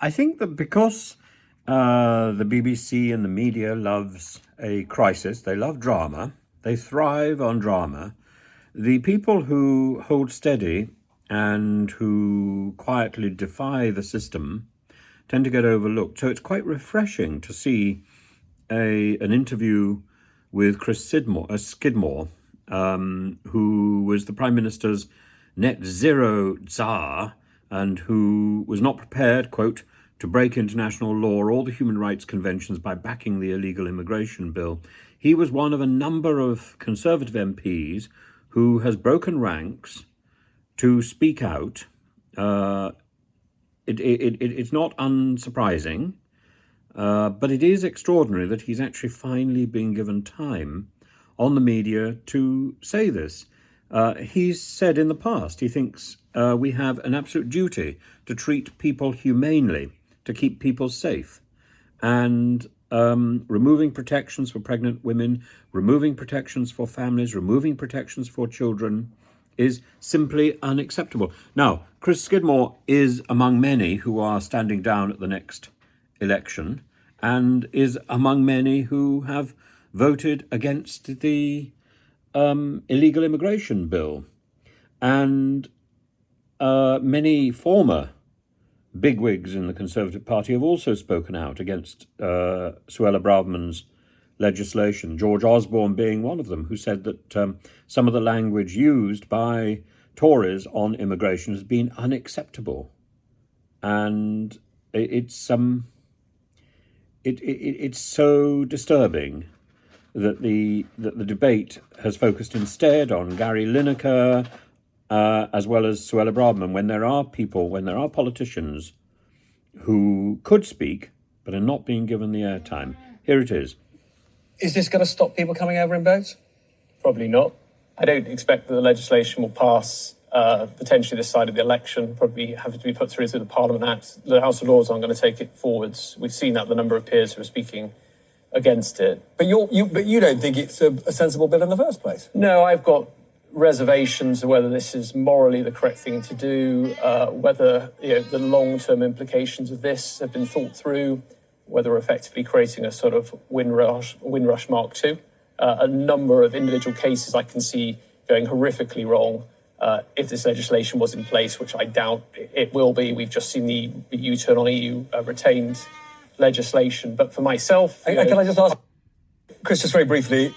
I think that because the BBC and the media loves a crisis, they love drama, they thrive on drama. The people who hold steady and who quietly defy the system tend to get overlooked. So it's quite refreshing to see an interview with Skidmore, who was the Prime Minister's net zero czar and who was not prepared, quote, to break international law or all the human rights conventions by backing the illegal immigration bill. He was one of a number of Conservative MPs who has broken ranks to speak out. It's not unsurprising, but it is extraordinary that he's actually finally been given time on the media to say this. He's said in the past he thinks we have an absolute duty to treat people humanely, to keep people safe, and removing protections for pregnant women, removing protections for families, removing protections for children is simply unacceptable. Now, Chris Skidmore is among many who are standing down at the next election and is among many who have voted against the illegal immigration bill. And many former bigwigs in the Conservative Party have also spoken out against Suella Braverman's legislation, George Osborne being one of them, who said that some of the language used by Tories on immigration has been unacceptable. And it's so disturbing that the debate has focused instead on Gary Lineker as well as Suella Braverman, when there are politicians who could speak but are not being given the airtime. Here it is. Is this going to stop people coming over in boats? Probably not. I don't expect that the legislation will pass potentially this side of the election, probably have to be put through the Parliament Act. The House of Lords aren't going to take it forwards. We've seen that the number of peers who are speaking against it. But you don't think it's a sensible bill in the first place? No, I've got reservations of whether this is morally the correct thing to do, whether the long-term implications of this have been thought through, whether we're effectively creating a sort of Windrush Mark II. A number of individual cases I can see going horrifically wrong if this legislation was in place, which I doubt it will be. We've just seen the U-turn on EU retained legislation. But for myself... Can I just ask, Chris, just very briefly,